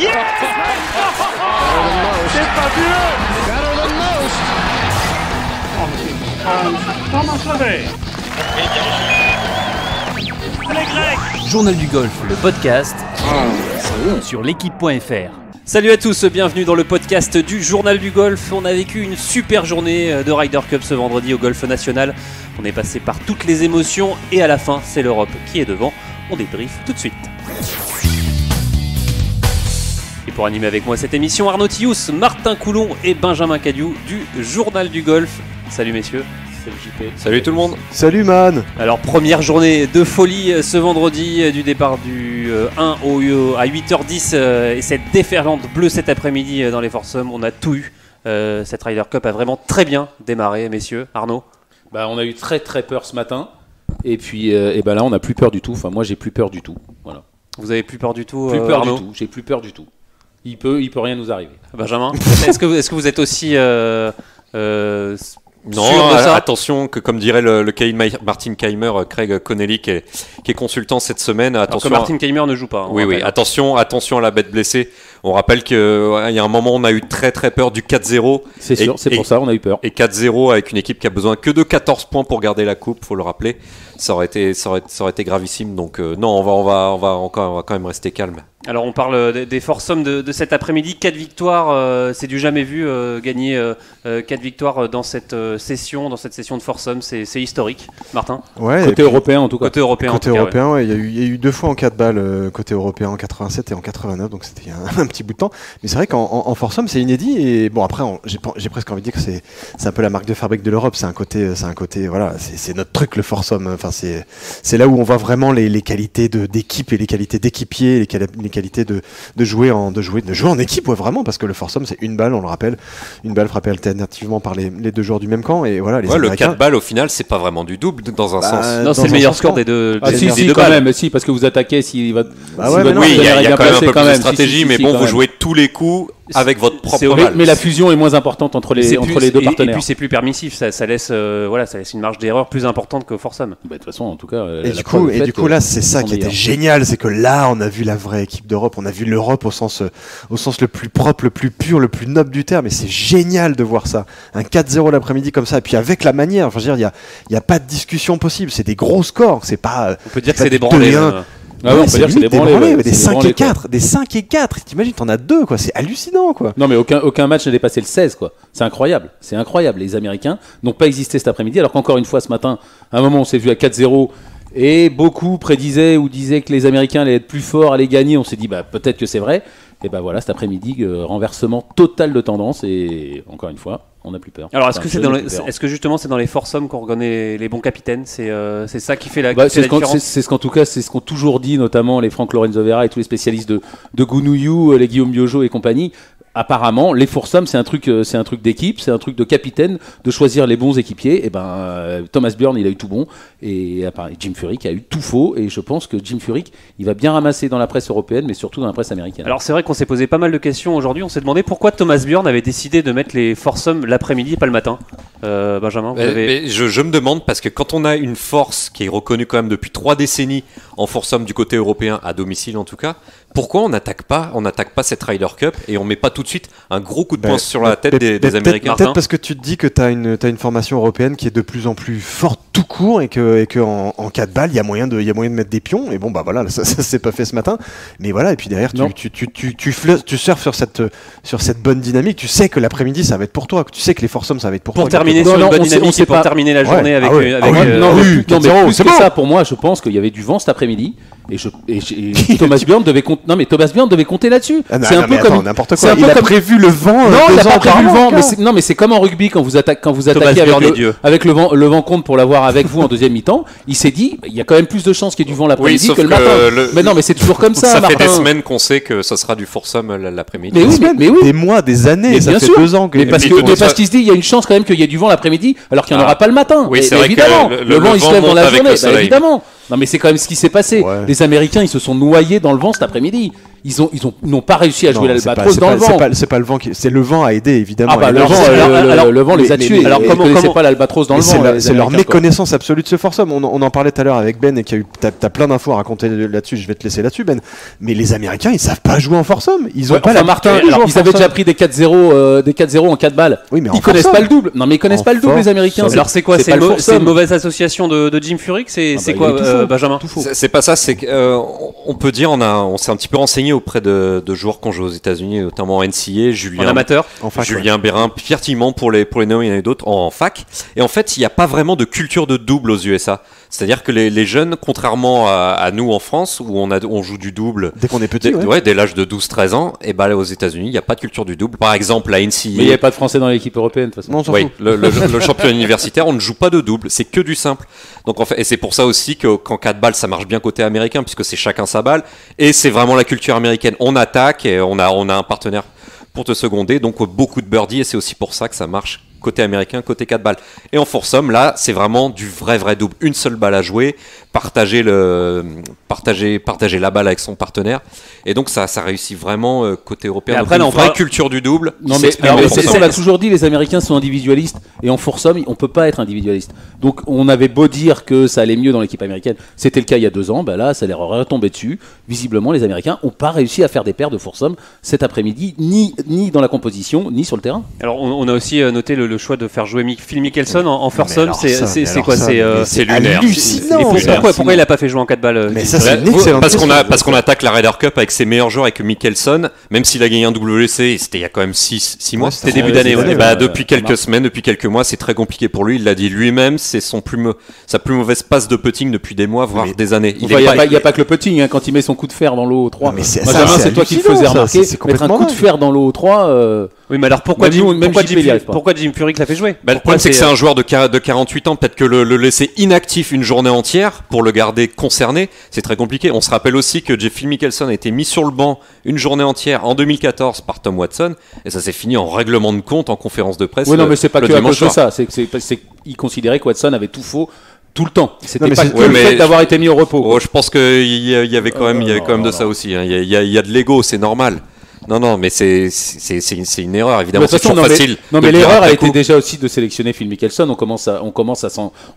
Yeah! C'est fabuleux! Thomas Levet. Les Grecs. Journal du golf, le podcast sur l'équipe.fr. Salut à tous, bienvenue dans le podcast du Journal du golf. On a vécu une super journée de Ryder Cup ce vendredi au Golf National. On est passé par toutes les émotions et à la fin, c'est l'Europe qui est devant. On débriefe tout de suite. Et pour animer avec moi cette émission, Arnaud Thius, Martin Coulon et Benjamin Cadieux du Journal du golf. Salut messieurs. Salut JP. Salut tout le monde. Salut man. Alors première journée de folie ce vendredi, du départ du 1 à 8h10 et cette déferlante bleue cet après-midi dans les foursomes. On a tout eu. Cette Ryder Cup a vraiment très bien démarré, messieurs. Arnaud? On a eu très peur ce matin et puis là on n'a plus peur du tout. Enfin moi j'ai plus peur du tout. Voilà. Vous avez plus peur du tout? Plus peur Arnaud? du tout. J'ai plus peur du tout. Il peut rien nous arriver. Benjamin, est-ce que vous êtes aussi Non, sûr de ça? attention, que comme dirait le Martin Keimer, Craig Connelly, qui est consultant cette semaine. Attention, alors que Martin Keimer ne joue pas. Oui, attention à la bête blessée. On rappelle qu'il y a un moment, on a eu très peur du 4-0. C'est sûr, c'est pour ça on a eu peur. Et 4-0 avec une équipe qui a besoin que de 14 points pour garder la coupe, faut le rappeler. Ça aurait été gravissime. Donc non, on va quand même rester calme. Alors on parle des foursomes de cet après-midi, 4 victoires, c'est du jamais vu, gagner 4 victoires dans cette session de foursomes, c'est historique. Martin? Ouais, côté européen en tout cas. Côté européen, ouais. Il y a eu 2 fois en 4 balles côté européen en 87 et en 89, donc c'était un petit bout de temps. Mais c'est vrai qu'en foursomes c'est inédit et bon après j'ai presque envie de dire que c'est un peu la marque de fabrique de l'Europe, c'est un côté voilà, c'est notre truc le foursome. Enfin c'est là où on voit vraiment les qualités d'équipe et les qualités d'équipier, les qualités de jouer en équipe, ouais, vraiment, parce que le foursome c'est une balle, on le rappelle, une balle frappée alternativement par les 2 joueurs du même camp et voilà. Le 4 balles au final c'est pas vraiment du double dans un sens. Non, c'est le meilleur score des deux. Si quand même, si parce que vous attaquez s'il va. Oui, il y a quand même un peu plus de stratégie, mais bon, vous jouez tous les coups avec votre propre balle. Mais la fusion est moins importante entre les deux partenaires. Et puis c'est plus permissif, ça laisse une marge d'erreur plus importante qu'au foursome. De toute façon, en tout cas. Et du coup là, c'est ça qui était génial, c'est que là, on a vu la vraie équipe d'Europe, on a vu l'Europe au sens le plus propre, le plus pur, le plus noble du terme. Et c'est génial de voir ça, un 4-0 l'après-midi comme ça, et puis avec la manière. Enfin, je veux dire, il y a pas de discussion possible. C'est des gros scores, c'est pas. On peut dire que c'est des branlés. Ah ouais, on peut dire que c'est des branlés, des 5 et 4, des 5 et 4, t'imagines, t'en as 2 quoi, c'est hallucinant quoi. Non mais aucun match n'a dépassé le 16 quoi, c'est incroyable, les Américains n'ont pas existé cet après-midi, alors qu'encore une fois ce matin, à un moment on s'est vu à 4-0 et beaucoup prédisaient ou disaient que les Américains allaient être plus forts, allaient gagner, on s'est dit peut-être que c'est vrai, et voilà cet après-midi, renversement total de tendance et encore une fois, on n'a plus peur. Alors est-ce que justement c'est dans les foursomes qu'on reconnaît les bons capitaines, c'est ça qui fait la différence? C'est ce qu'ont toujours dit notamment les Frank Lorenzo Vera et tous les spécialistes de Gounouillou, les Guillaume Biojo et compagnie. Apparemment, les foursomes, c'est un truc d'équipe, c'est un truc de capitaine, de choisir les bons équipiers. Et Thomas Bjorn, il a eu tout bon, et Jim Furyk a eu tout faux. Et je pense que Jim Furyk, il va bien ramasser dans la presse européenne, mais surtout dans la presse américaine. Alors c'est vrai qu'on s'est posé pas mal de questions aujourd'hui. On s'est demandé pourquoi Thomas Bjorn avait décidé de mettre les foursomes l'après-midi et pas le matin. Benjamin, je me demande, parce que quand on a une force qui est reconnue quand même depuis 3 décennies en foursome du côté européen, à domicile en tout cas, pourquoi on n'attaque pas cette Ryder Cup et on met pas tout de suite un gros coup de poing sur la tête des Américains? Peut-être parce que tu te dis que t'as une formation européenne qui est de plus en plus forte tout court et que en 4 balles il y a moyen de mettre des pions, et bon voilà, ça s'est pas fait ce matin, mais voilà, et puis derrière tu surfes sur cette bonne dynamique, tu sais que l'après-midi ça va être pour toi, tu sais que les foursomes ça va être pour toi. Pour terminer sur une bonne dynamique et pour terminer la journée avec plus que ça, pour moi je pense qu'il y avait du vent cet après-midi. Et Thomas Bjorn devait compter là-dessus. C'est un peu comme n'importe quoi. Il a prévu le vent. Non, il n'a pas prévu le vent. Mais c'est comme en rugby quand vous attaquez avec le vent compte pour l'avoir avec vous en deuxième mi-temps. Il s'est dit, il y a quand même plus de chances qu'il y ait du vent l'après-midi que le matin. Mais non, mais c'est toujours comme ça. Ça fait des semaines qu'on sait que ça sera du foursome l'après-midi. Mais oui. Des mois, des années. Ça fait 2 ans. Mais parce qu'il se dit, il y a une chance quand même qu'il y ait du vent l'après-midi, alors qu'il n'y en aura pas le matin. Oui, c'est vrai que le vent il se lève dans la journée, évidemment. Non mais c'est quand même ce qui s'est passé. Les Américains ils se sont noyés dans le vent cet après-midi. Ils n'ont pas réussi à jouer Non, c'est l'Albatros pas- dans le c'est vent. pas- C'est pas le vent c'est le vent a aidé évidemment. Ah bah Et le là, vent, c'est- le vent les a mais- tués. alors, Ils comment- connaissaient comment- pas l'Albatros dans mais le vent. c'est leur Américains, quoi. méconnaissance absolue de ce Forsum. On en parlait tout à l'heure avec Ben et t'as plein d'infos à raconter là-dessus. Je vais te laisser là-dessus, Ben. Mais les Américains, ils savent pas jouer en Forsum. Ils ont Ouais, pas enfin, la Martin, culture de jouer en ils avaient Forsum. déjà pris des 4-0 en 4 balles. Oui, mais en Ils connaissent Forsum. pas le double. Non, mais ils connaissent En pas le double, les Américains. Forsum. Alors c'est quoi? C'est pas le c'est Forsum. une mauvaise association de Jim Furyk? C'est Ah bah, quoi, il est tout faux. Benjamin? C'est pas ça, c'est qu'on peut dire, on s'est un petit peu renseigné auprès de joueurs qui ont joué aux États-Unis, notamment en NCAA, En Julien amateur? En fac, Julien Bérin, Pierre Timon pour les noms, il y en a d'autres en fac. Et en fait, il n'y a pas vraiment de culture de double aux USA. C'est-à-dire que les jeunes, contrairement à nous en France, où on joue du double Dès qu'on est petit, dès l'âge de 12-13 ans, et ben là, aux États-Unis, il n'y a pas de culture du double. Par exemple, la NCAA. Mais il n'y avait pas de Français dans l'équipe européenne, de toute façon. Non, on s'en Oui, fout. le championnat universitaire, on ne joue pas de double, c'est que du simple. Donc en fait, et c'est pour ça aussi qu'en 4 balles, ça marche bien côté américain, puisque c'est chacun sa balle, et c'est vraiment la culture américaine. On attaque et on a un partenaire pour te seconder, donc beaucoup de birdies, et c'est aussi pour ça que ça marche côté américain, côté 4 balles. Et en foursome, là, c'est vraiment du vrai double. Une seule balle à jouer, partager la balle avec son partenaire. Et donc ça réussit vraiment côté européen. Et Donc après, là, une on vraie parle- culture du double. Non qui mais, s'exprime alors, en mais foursome. on l'a toujours dit, les Américains sont individualistes et en foursome on peut pas être individualiste. Donc on avait beau dire que ça allait mieux dans l'équipe américaine, c'était le cas il y a 2 ans, bah là ça leur aurait retombé dessus. Visiblement les Américains ont pas réussi à faire des paires de foursome cet après-midi, ni dans la composition, ni sur le terrain. Alors on a aussi noté le choix de faire jouer Phil Mickelson en foursome. alors C'est ça, c'est- mais c'est alors quoi? ça, C'est mais c'est lunaire. hallucinant. et lunaire. pourquoi il a pas fait jouer en 4 balles? Mais ça, c'est Là, une excellente parce question. parce qu'on attaque la Ryder Cup avec ses meilleurs joueurs, avec Mickelson, même s'il a gagné un WC, c'était il y a quand même 6 mois. Ouais, C'était début d'année, ouais. Et bah, Ouais, depuis ça quelques marche. semaines, depuis quelques mois, c'est très compliqué pour lui. Il l'a dit lui-même, c'est sa plus mauvaise passe de putting depuis des mois, voire Mais- des années. Il n'y a pas que le putting, hein, quand il met son coup de fer dans l'eau 3. Non, mais c'est- Benjamin, ça, c'est c'est toi qui le hallucinant, faisais ça, remarquer. c'est Mettre un complètement coup de dingue. fer dans l'eau 3. Oui, mais alors pourquoi Même Jim, nous, même pourquoi JP, Jim, il y arrive pas. pourquoi Jim Furyk l'a fait jouer? Bah, le problème, c'est que c'est un joueur de 48 ans. Peut-être que le laisser inactif une journée entière pour le garder concerné, c'est très compliqué. On se rappelle aussi que Phil Mickelson a été mis sur le banc une journée entière en 2014 par Tom Watson, et ça s'est fini en règlement de compte en conférence de presse. Oui, non, mais c'est pas le que à dimanche cause de soir. ça. Il considérait que Watson avait tout faux tout le temps. C'était Non, mais pas c'est- que ouais, le mais fait d'avoir été mis au repos. Oh, je pense qu'il y avait quand même, de non, ça non. aussi. Hein. Il y a de l'ego, c'est normal. Non, mais c'est une erreur, évidemment. De toute C'est façon, toujours facile. Non, de mais le dire l'erreur a après été coup. déjà aussi de sélectionner Phil Mickelson.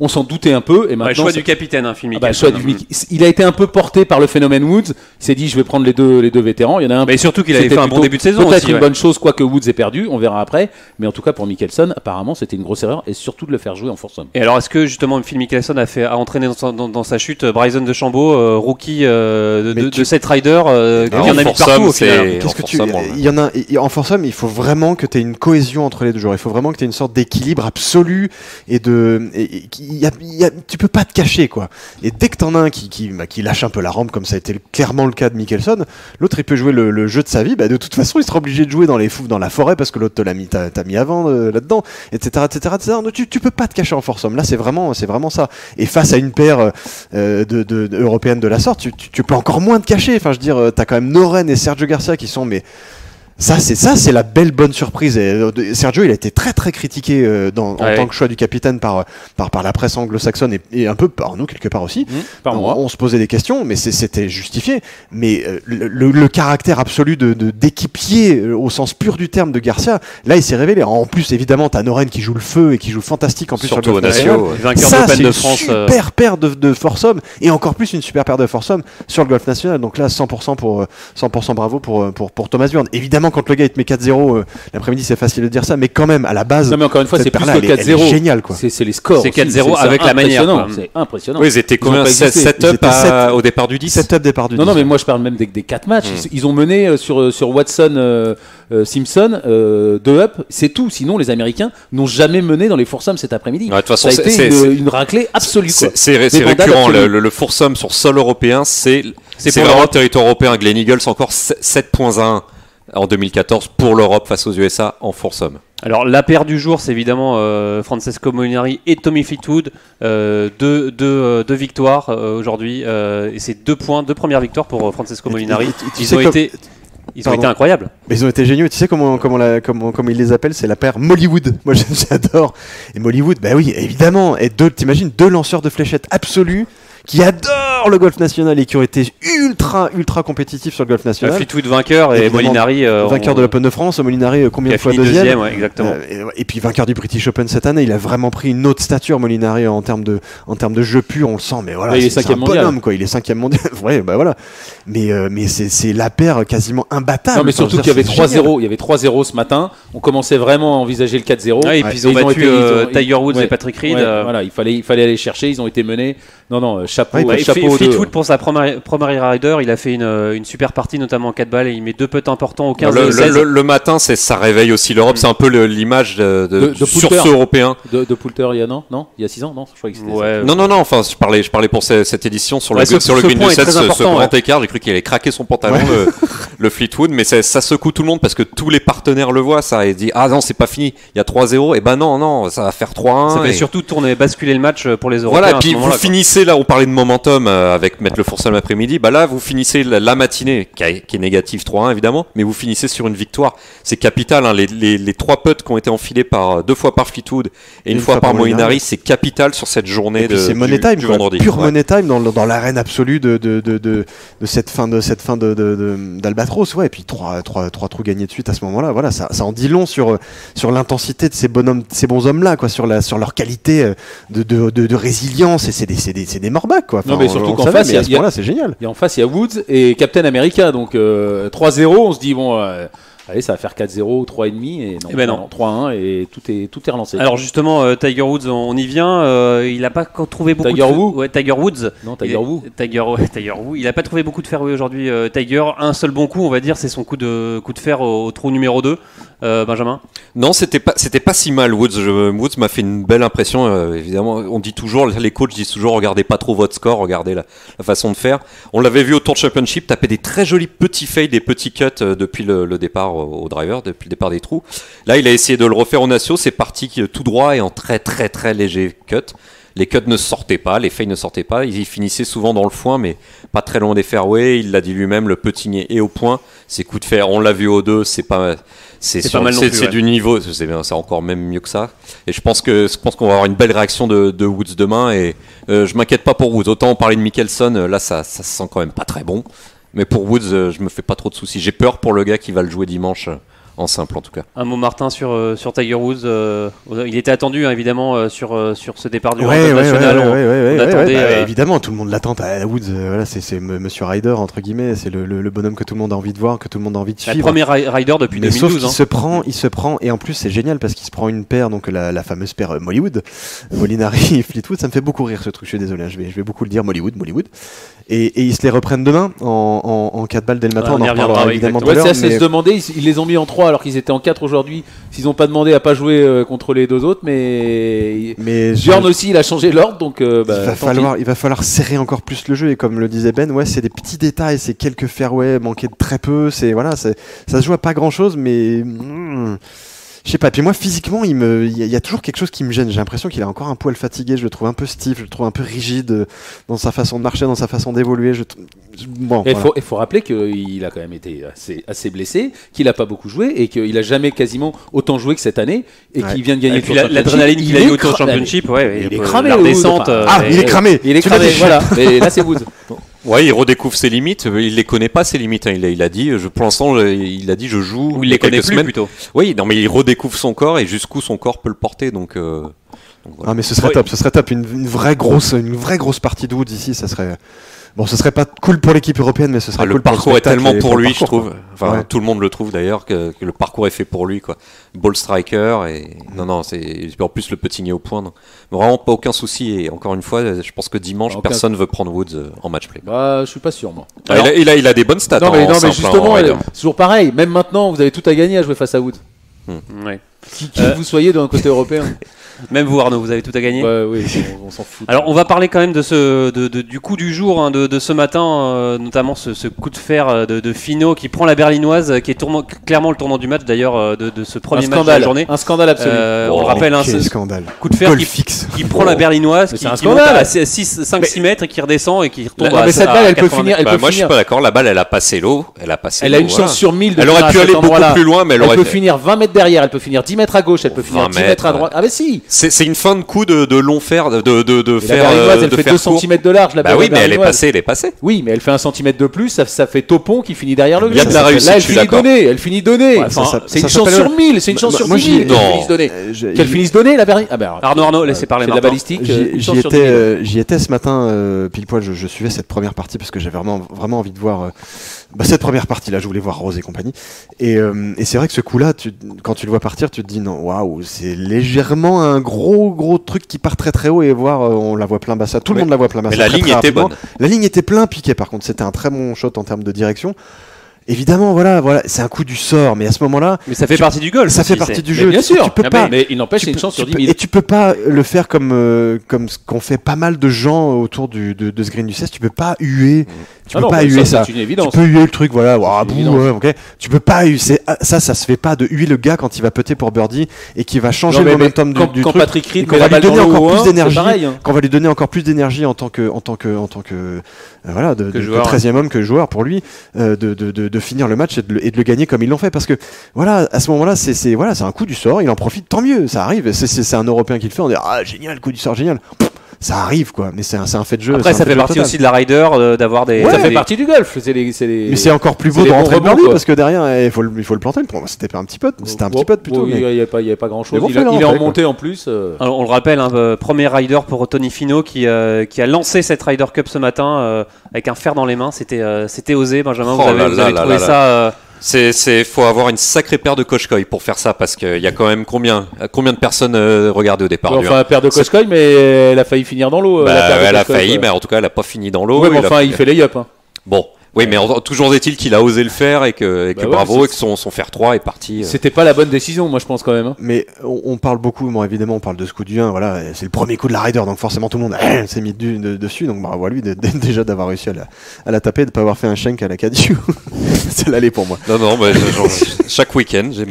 On s'en doutait un peu. Et Ouais, maintenant, le choix ça- du capitaine, Phil Ah bah, Mickelson. le choix du il a été un peu porté par le phénomène Woods. Il s'est dit, je vais prendre les deux vétérans. Il y en a un. Mais surtout qu'il avait C'était fait un bon plutôt début de saison Peut-être aussi. une ouais. bonne chose, quoique Woods ait perdu. On verra après. Mais en tout cas, pour Mickelson, apparemment, c'était une grosse erreur. Et surtout de le faire jouer en foursome. Et alors, est-ce que justement Phil Mickelson a entraîné dans sa chute Bryson DeChambeau, rookie de cette rider, qui Non, en a mis foursome, partout au c'est- final? Qu'est-ce que en tu foursome, il y en a en foursome, il faut vraiment que tu aies une cohésion entre les deux joueurs. Il faut vraiment que tu aies une sorte d'équilibre absolu et tu peux pas te cacher quoi. Et dès que t'en as un qui lâche un peu la rampe comme ça a été clairement le cas de Mickelson, l'autre il peut jouer le jeu de sa vie. Bah, de toute façon, il sera obligé de jouer dans la forêt parce que l'autre t'as mis avant là-dedans, etc. Donc, tu peux pas te cacher en foursome. Là, c'est vraiment ça. Et face à une paire européenne de la sorte, tu peux encore moins te cacher. Enfin, je veux dire, t'as quand même Noren et Sergio Garcia qui sont c'est la belle bonne surprise. Et, Sergio, il a été très très critiqué en tant que choix du capitaine par la presse anglo-saxonne et un peu par nous quelque part aussi. Par moi. On se posait des questions, mais c'était justifié. Mais le caractère absolu d'équipier au sens pur du terme de Garcia, là, il s'est révélé. En plus, évidemment, t'as Noren qui joue le feu et qui joue fantastique en plus Surtout sur le au golf national. National. Vainqueur Ça, d'Open c'est de une France. super paire de foursome et encore plus une super paire de foursome sur le golf national. Donc là, 100% bravo pour Thomas Bjorn. Évidemment, quand le gars il te met 4-0 l'après-midi, c'est facile de dire ça, mais quand même à la base. Non, mais encore une fois, cette c'est plus paire-là, que elle est 4-0. géniale quoi. C'est les scores. C'est aussi. 4-0 avec la manière, impressionnant. quoi. C'est impressionnant. Oui, ils étaient Ils ont combien pas existé. 7 Ils up étaient sept. au départ du 10 Setup départ du Non, 10. mais moi je parle même des 4 matchs. Ils ont mené sur Watson Simpson 2 up, c'est tout. Sinon, les Américains n'ont jamais mené dans les foursomes cet après-midi. Ouais, de toute façon, ça a été une raclée absolue. quoi. C'est Débandade récurrent. absolue. Le foursome sur sol européen, c'est pour vraiment l'Europe. le territoire européen. Glen Eagles encore 7.1 en 2014 pour l'Europe face aux USA en foursome. Alors la paire du jour, c'est évidemment Francesco Molinari et Tommy Fleetwood, deux victoires aujourd'hui, et c'est 2 premières victoires pour Francesco Molinari. Ils ont été incroyables. Mais ils ont été géniaux. Tu sais comment ils les appellent? C'est la paire Mollywood. Moi, j'adore. Et Mollywood, bah oui, évidemment. Et t'imagines 2 lanceurs de fléchettes absolus qui adorent adorent le golf national et qui ont été ultra compétitifs sur le golf national. Fleetwood vainqueur et Évidemment, Molinari vainqueur de l'Open de France, Molinari combien qui a de fois fini deuxième, ouais, exactement. Et puis vainqueur du British Open cette année, il a vraiment pris une autre stature, Molinari, en termes de jeu pur, on le sent, mais voilà, il est c'est un 5e mondial. bonhomme, quoi. Il est 5e mondial. Ouais, bah voilà. Mais c'est la paire quasiment imbattable. Non, mais surtout qu'il y avait c'est génial. 3-0. Il y avait 3-0 ce matin. On commençait vraiment à envisager le 4-0. Ouais, et puis ils ont battu Tiger Woods et Patrick Reed. Voilà, il fallait aller chercher. Ils ont été menés. Non, chapeau. Ouais, chapeau Fleetwood pour sa première rider, il a fait une super partie, notamment en 4 balles, et il met 2 putts importants au 15 et au 16. Le matin, ça réveille aussi l'Europe. C'est un peu l'image de sur Poulter. ce européen. De Poulter, il y a il y a 6 ans, non, je crois que c'était Ouais, ça. Non. Enfin, je parlais pour cette édition sur le Ouais, sur le ce green point du est 7, très ce important, grand écart. J'ai cru qu'il allait craquer son pantalon, le Fleetwood, mais ça secoue tout le monde parce que tous les partenaires le voient, ça, et dit ah non, c'est pas fini, il y a 3-0, et ben non, ça va faire 3-1. Ça fait surtout basculer le match pour les Européens. Voilà, à puis ce vous moment-là, finissez là, on parlait de momentum avec mettre le Foursome l'après-midi, bah là vous finissez la matinée qui est négative 3-1 évidemment, mais vous finissez sur une victoire. C'est capital, hein, les 3 putts qui ont été enfilés 2 fois par Fleetwood et une fois par Molinari, c'est capital sur cette journée c'est money time, du quoi, vendredi. pure money time dans l'arène absolue de cette fin d'Albatros, ouais. Et puis 3 trous gagnés de suite à ce moment-là, voilà, ça en dit long sur l'intensité de ces bons hommes là, quoi, sur leur qualité de résilience, et c'est des morbacs, quoi. Non, mais surtout qu'en face, c'est génial. Et en face, il y a Woods et Captain America, donc 3-0, on se dit bon. Allez, ça va faire 4-0, 3,5 et non, Eh ben non. 3-1 et tout est relancé. Alors justement, Tiger Woods, on y vient. Il n'a pas trouvé beaucoup Tiger Woods. Ouais, Tiger Woods. Non, Tiger Woods. Tiger Woods. Il n'a pas trouvé beaucoup de fairway aujourd'hui. Tiger, un seul bon coup, on va dire, c'est son coup de fer au trou numéro 2. Benjamin. Non, c'était pas si mal. Woods m'a fait une belle impression. Évidemment, on dit toujours, les coachs disent toujours, regardez pas trop votre score, regardez la façon de faire. On l'avait vu au Tour Championship, taper des très jolis petits fades, des petits cuts depuis le départ au driver, depuis le départ des trous. Là, il a essayé de le refaire au Nacio, c'est parti tout droit et en très très très léger cut. Les cuts ne sortaient pas, les fades ne sortaient pas, ils finissaient souvent dans le foin, mais pas très loin des fairways. Il l'a dit lui-même, le putting est au point. Ses coups de fer, on l'a vu au 2, c'est pas mal non plus, c'est du niveau, c'est encore même mieux que ça. Et je pense qu'on va avoir une belle réaction de Woods demain, et je m'inquiète pas pour Woods. Autant on parlait de Mickelson, là ça se sent quand même pas très bon. Mais pour Woods, je me fais pas trop de soucis. J'ai peur pour le gars qui va le jouer dimanche. En simple en tout cas. Un mot Martin sur Tiger Woods. Il était attendu hein, évidemment sur ce départ du Open national. On attendait, évidemment, tout le monde l'attend à Woods. Voilà, c'est Monsieur Ryder entre guillemets. C'est le bonhomme que tout le monde a envie de voir, que tout le monde a envie de suivre. La première Ryder depuis mais 2012. Sauf qu'il se prend et en plus c'est génial parce qu'il se prend une paire, donc la fameuse paire Mollywood, Molinari et Fleetwood. Ça me fait beaucoup rire ce truc. Je suis désolé, je vais beaucoup le dire, Mollywood. Et ils se les reprennent demain en 4 balles dès le matin. On en reparlera évidemment tout à l'heure. C'est à se demander, ils les ont mis en 3 alors qu'ils étaient en 4 aujourd'hui. S'ils n'ont pas demandé à pas jouer contre les 2 autres, mais Björn aussi il a changé l'ordre, donc il va falloir serrer encore plus le jeu, et comme le disait Ben, ouais, c'est des petits détails, c'est quelques fairways manqués de très peu, ça se joue à pas grand chose, mais je sais pas. Puis moi, physiquement, il y a toujours quelque chose qui me gêne. J'ai l'impression qu'il est encore un poil fatigué. Je le trouve un peu stiff, je le trouve un peu rigide dans sa façon de marcher, dans sa façon d'évoluer. Il faut rappeler qu'il a quand même été assez blessé, qu'il a pas beaucoup joué et qu'il a jamais quasiment autant joué que cette année, et qu'il vient de gagner. Et puis l'adrénaline qu'il a eu au Tour Championship, il est cramé. La descente. Il est cramé. Il est cramé. Voilà. Mais là, c'est Woods. Ouais, il redécouvre ses limites. Il les connaît pas, ses limites. Il a dit, pour l'instant, il a dit, je joue. Ou il les connaît plus plutôt. Oui, non, mais il redécouvre son corps et jusqu'où son corps peut le porter. Donc voilà. Ah, mais ce serait top. Une vraie grosse partie de Woods ici, ça serait. Bon, ce serait pas cool pour l'équipe européenne, mais ce serait cool pour le parcours est tellement pour lui, je trouve. Enfin, tout le monde le trouve d'ailleurs, que le parcours est fait pour lui, quoi. Ball striker, et c'est en plus le putting est au point. Donc. Vraiment pas aucun souci, et encore une fois, je pense que dimanche, personne veut prendre Woods en match play. Je suis pas sûr, moi. Alors, il a des bonnes stats. Non, mais justement, c'est toujours pareil. Même maintenant, vous avez tout à gagner à jouer face à Woods. Ouais. Qui vous soyez d'un côté européen. Même vous, Arnaud, vous avez tout à gagner. Oui, on s'en fout. Alors, on va parler quand même du coup du jour, hein, de ce matin, notamment ce coup de fer de Finau qui prend la berlinoise, qui est clairement le tournant du match d'ailleurs, de ce premier match de la journée. Un scandale absolu. On le rappelle, scandale. Coup de fer qui prend la berlinoise, qui monte à 5-6 mètres et qui redescend et qui retombe à 80 mètres. Cette balle, elle peut finir. Moi, je suis pas d'accord. La balle, elle a passé l'eau. Elle a une chance sur 1000 de elle aurait pu aller beaucoup plus loin, mais elle peut finir 20 mètres derrière, elle peut finir 10 mètres à gauche, elle peut finir 10 mètres à droite. Ah, mais si! C'est une fin de coup de long fer, de Et faire. la berlinoise, elle de fait faire 2 court. cm de large. Bah oui, mais elle est passée. Oui, mais elle fait 1 cm de plus, ça fait topon qui finit derrière le Il y a green. de la réussite, Là, elle je suis finit d'accord. donnée. Elle finit donnée. Ouais, Enfin, ça c'est une ça chance s'appelle- sur 1000. C'est une chance sur Moi, 10 000 non. qu'elle finisse donnée. Qu'elle finisse donnée, la berlinoise. Ah ben, Arnaud, laissez parler c'est de la Martin. balistique. une J'y chance sur 10 000. j'y étais ce matin, pile poil, je suivais cette première partie parce que j'avais vraiment envie de voir cette première partie-là, je voulais voir Rose et compagnie. Et c'est vrai que ce coup-là, quand tu le vois partir, tu te dis non, waouh, c'est légèrement un gros truc qui part très très haut et voir, on la voit plein bassa, tout le monde la voit plein bassa. Mais la très, ligne très était rapidement. bonne. La ligne était plein piqué par contre, c'était un très bon shot en termes de direction. Évidemment, voilà, c'est un coup du sort, mais à ce moment-là, Mais ça fait partie du golf. ça fait aussi, partie c'est- du Mais jeu. bien sûr. Tu peux Ah, pas. mais il n'empêche, c'est Tu une peux- chance sur tu 10 peux- 000. Et tu peux pas le faire comme ce qu'ont fait pas mal de gens autour de ce green du 16. Tu peux pas huer. Tu Ah peux non, pas mais huer ça, ça. c'est une Tu évidence. peux huer le truc, voilà. Ouah, C'est bouh, une évidence. ouais, ok. Tu peux pas huer. Ça se fait pas de huer le gars quand il va putter pour birdie et qui va changer Non, le mais momentum quand du quand truc. Patrick Reed Et qu'on met va la lui balle donner dans le encore haut, plus c'est d'énergie. pareil, hein. Qu'on va lui donner encore plus d'énergie en tant que voilà, de joueur. 13e homme, que joueur pour lui, de finir le match et de le gagner comme ils l'ont fait. Parce que voilà, à ce moment-là, c'est un coup du sort, il en profite, tant mieux, ça arrive. C'est un Européen qui le fait, on dit ah génial, coup du sort, génial. Ça arrive quoi, mais c'est un fait de jeu. Après, c'est un ça fait fait de jeu partie total. aussi de la rider d'avoir des. Ça fait des- partie du golf. Mais c'est encore plus beau c'est de les rentrer bons le birdie rebonds, parce que derrière il faut le planter. Pour moi, c'était pas un petit putt, c'était un petit putt plutôt. Il mais- n'y avait pas grand chose. Mais bon, Il fallait est rentrer, remonté en plus. Alors, on le rappelle, premier rider pour Tony Finau qui a lancé cette Ryder Cup ce matin avec un fer dans les mains. C'était osé, Benjamin. Oh vous avez là là trouvé là ça. Faut avoir une sacrée paire de Koshkoy pour faire ça parce qu'il y a quand même combien de personnes regardaient au départ. Enfin, paire de Koshkoy, mais elle a failli finir dans l'eau. Bah, la paire de elle a Koshkoy, failli, quoi. mais en tout cas, elle a pas fini dans l'eau. Ouais, mais enfin, il fait les up. Hein. Bon, oui, mais toujours est-il qu'il a osé le faire et que Bah ouais, bravo c'est- et que son fer 3 est parti. C'était pas la bonne décision, moi, je pense quand même. Hein. Mais on parle beaucoup, bon, évidemment, on parle de ce coup du 1, voilà, c'est le premier coup de la Ryder, donc forcément tout le monde s'est mis dessus, donc bravo à lui déjà d'avoir réussi à la taper, de ne pas avoir fait un shank à la Cadieux. C'est l'allée pour moi. Non, bah, chaque week-end, je Non,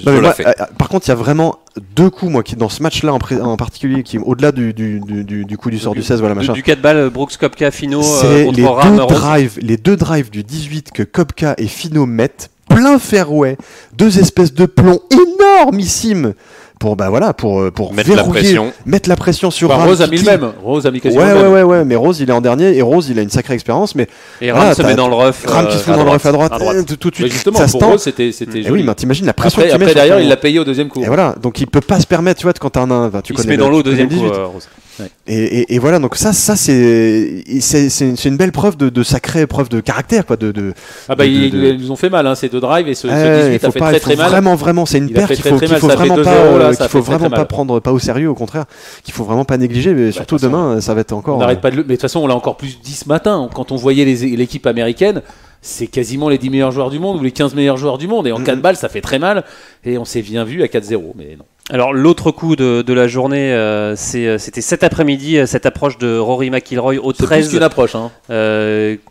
mais la moi, fais. par contre, il y a vraiment deux coups, moi, qui dans ce match-là en particulier, qui au-delà du coup du sort du 16, voilà, machin. Du 4 balles, Brooks Koepka, Finau C'est contre Ram Rose. les deux drives du 18 que Koepka et Finau mettent, plein fairway, deux espèces de plombs énormissimes pour Mettre la pression. mettre la pression sur Enfin, Ram Rose a qui- mis le même. Rose a mis quasiment Ouais, le même. ouais, mais Rose il est en dernier et Rose il a une sacrée expérience, mais Et Voilà, Ram se t'as- met dans le rough. Ram qui se fout à dans le droite. rough à droite, À droite. tout de Mais suite justement, ça se pour tend. Rose, c'était Et joli. oui, mais t'imagines la pression Après, que tu mets sur derrière, ton- il l'a payé au deuxième coup. Et voilà, donc il peut pas se permettre, tu vois, quand t'as tu Il connais se met dans l'eau au tu connais deuxième le coup, 18. Rose. Et voilà, donc ça c'est une belle preuve de sacrée preuve de caractère, quoi, Ah bah, de- ils nous ont fait mal, hein, ces deux drives, et ce il 18 a fait très très mal. Vraiment, c'est une Il a paire fait qu'il très, faut, très qu'il mal, faut ça a fait vraiment 2-0, là, pas, ça a qu'il faut fait très, vraiment très pas mal. prendre pas au sérieux, au contraire, qu'il faut vraiment pas négliger, mais surtout de toute façon, demain, ça va être encore. On n'arrête pas de mais de toute façon, on l'a encore plus dit ce matin. Quand on voyait l'équipe américaine, c'est quasiment les 10 meilleurs joueurs du monde ou les 15 meilleurs joueurs du monde. Et en 4 balles, ça fait très mal. Et on s'est bien vu à 4-0. Mais non. Alors l'autre coup de la journée, c'était cet après-midi, cette approche de Rory McIlroy au C'est plus 13. qu'une approche. Hein.